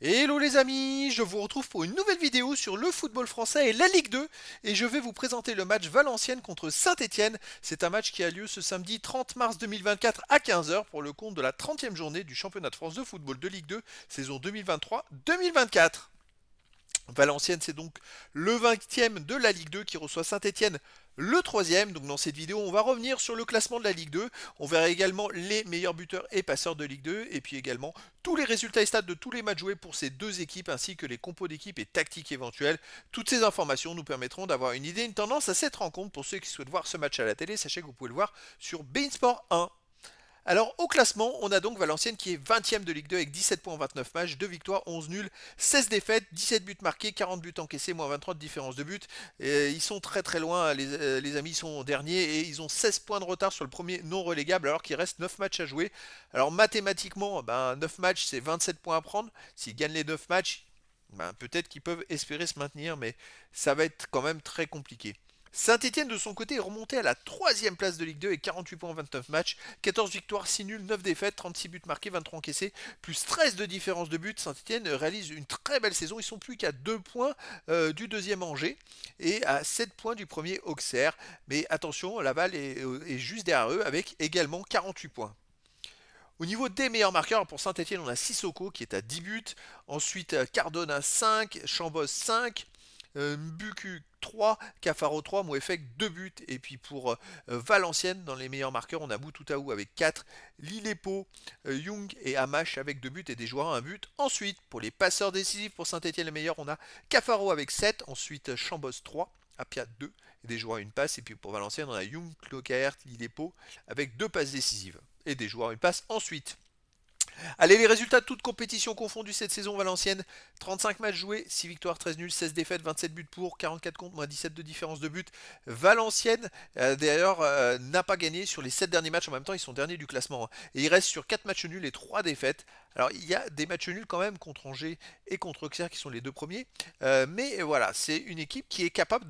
Hello les amis, je vous retrouve pour une nouvelle vidéo sur le football français et la Ligue 2 et je vais vous présenter le match Valenciennes contre Saint-Étienne. C'est un match qui a lieu ce samedi 30 mars 2024 à 15 heures pour le compte de la 30e journée du championnat de France de football de Ligue 2 saison 2023-2024. Valenciennes, c'est donc le 20e de la Ligue 2 qui reçoit Saint-Étienne le troisième. Donc dans cette vidéo, on va revenir sur le classement de la Ligue 2. On verra également les meilleurs buteurs et passeurs de Ligue 2 et puis également tous les résultats et stats de tous les matchs joués pour ces deux équipes ainsi que les compos d'équipes et tactiques éventuelles. Toutes ces informations nous permettront d'avoir une idée, une tendance à cette rencontre. Pour ceux qui souhaitent voir ce match à la télé, sachez que vous pouvez le voir sur beIN Sport 1. Alors au classement, on a donc Valenciennes qui est 20e de Ligue 2 avec 17 points en 29 matchs, 2 victoires, 11 nuls, 16 défaites, 17 buts marqués, 40 buts encaissés, moins 23 de différence de but. Et ils sont très très loin, les amis sont derniers et ils ont 16 points de retard sur le premier non relégable alors qu'il reste 9 matchs à jouer. Alors mathématiquement, 9 matchs c'est 27 points à prendre. S'ils gagnent les 9 matchs, peut-être qu'ils peuvent espérer se maintenir, mais ça va être quand même très compliqué. Saint-Etienne de son côté est remonté à la troisième place de Ligue 2 et 48 points en 29 matchs, 14 victoires, 6 nuls, 9 défaites, 36 buts marqués, 23 encaissés, plus 13 de différence de but. Saint-Etienne réalise une très belle saison, ils sont plus qu'à 2 points du deuxième Angers et à 7 points du premier Auxerre. Mais attention, Laval est juste derrière eux avec également 48 points. Au niveau des meilleurs marqueurs, pour Saint-Etienne, on a Sissoko qui est à 10 buts, ensuite Cardona 5, Chambos 5, Mbuku 3, Cafaro 3, Mouefek 2 buts. Et puis pour Valenciennes, dans les meilleurs marqueurs, on a Boutaoutaou avec 4, Lilepo, Young et Amash avec 2 buts et des joueurs à un but. Ensuite, pour les passeurs décisifs, pour Saint-Etienne les meilleurs, on a Cafaro avec 7, ensuite Chambos 3, Apia 2 et des joueurs à une passe. Et puis pour Valenciennes, on a Young, Clocaert, Lilepo avec 2 passes décisives et des joueurs à une passe ensuite. Allez, les résultats de toutes compétitions confondues cette saison Valenciennes, 35 matchs joués, 6 victoires, 13 nuls, 16 défaites, 27 buts pour, 44 contre, moins 17 de différence de but. Valenciennes, d'ailleurs, n'a pas gagné sur les 7 derniers matchs. En même temps, ils sont derniers du classement, hein. Et ils restent sur 4 matchs nuls et 3 défaites. Alors, il y a des matchs nuls quand même contre Angers et contre Auxerre qui sont les deux premiers. Mais voilà, c'est une équipe qui est capable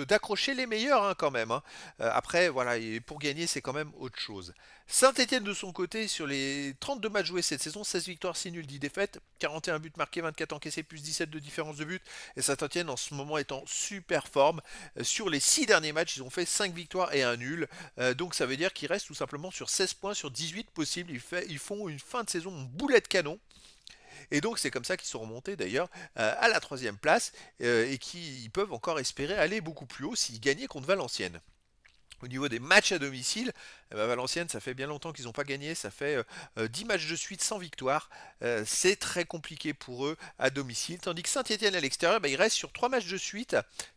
d'accrocher les meilleurs, hein, quand même, hein. Après, voilà, et pour gagner, c'est quand même autre chose. Saint-Etienne de son côté, sur les 32 matchs joués cette saison, 16 victoires, 6 nuls, 10 défaites, 41 buts marqués, 24 encaissés, plus 17 de différence de but. Et Saint-Etienne en ce moment est en super forme. Sur les 6 derniers matchs, ils ont fait 5 victoires et un nul. Donc ça veut dire qu'ils restent tout simplement sur 16 points sur 18 possibles. Ils font une fin de saison en boulet de canon. Et donc c'est comme ça qu'ils sont remontés d'ailleurs à la troisième place et qu'ils peuvent encore espérer aller beaucoup plus haut s'ils gagnaient contre Valenciennes. Au niveau des matchs à domicile, Valenciennes, ça fait bien longtemps qu'ils n'ont pas gagné, ça fait 10 matchs de suite sans victoire. C'est très compliqué pour eux à domicile, tandis que Saint-Etienne à l'extérieur, ils restent sur 3 matchs de suite,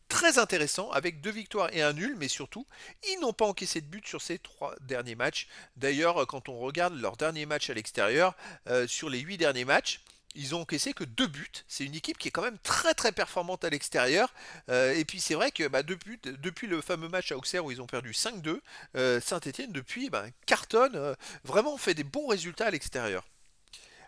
très intéressants, avec 2 victoires et un nul, mais surtout, ils n'ont pas encaissé de but sur ces 3 derniers matchs. D'ailleurs, quand on regarde leur dernier match à l'extérieur, sur les 8 derniers matchs, ils ont encaissé que 2 buts. C'est une équipe qui est quand même très très performante à l'extérieur. Et puis c'est vrai que depuis le fameux match à Auxerre où ils ont perdu 5-2, Saint-Etienne depuis cartonne, vraiment fait des bons résultats à l'extérieur.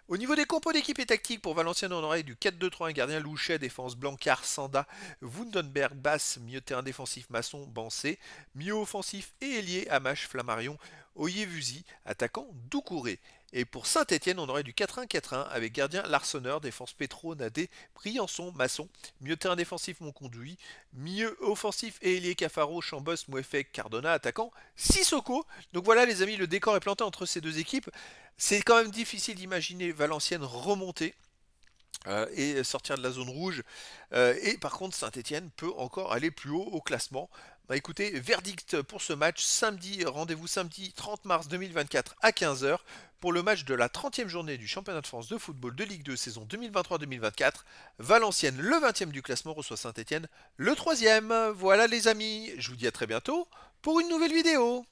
Au niveau des compos d'équipe et tactique, pour Valenciennes, on aurait du 4-2-3, un gardien Louchet, défense Blancard, Sanda, Wundenberg, Basse, milieu de terrain défensif Masson, Bancé, milieu offensif et ailier Amache, Flammarion, Oyevusi, attaquant Doucouré. Et pour Saint-Etienne, on aurait du 4-1-4-1 avec gardien Larsonneur, défense Petro, Nadé, Briançon, Masson, milieu de terrain défensif Monconduit, milieu offensif et ailier Cafaro, Chambos, Mouefek, Cardona, attaquant Sissoko. Donc voilà les amis, le décor est planté entre ces deux équipes. C'est quand même difficile d'imaginer Valenciennes remonter et sortir de la zone rouge. Et par contre, Saint-Etienne peut encore aller plus haut au classement. Écoutez, verdict pour ce match, samedi, rendez-vous samedi 30 mars 2024 à 15 heures pour le match de la 30e journée du championnat de France de football de Ligue 2 saison 2023-2024. Valenciennes, le 20e du classement, reçoit Saint-Etienne, le 3e. Voilà les amis, je vous dis à très bientôt pour une nouvelle vidéo.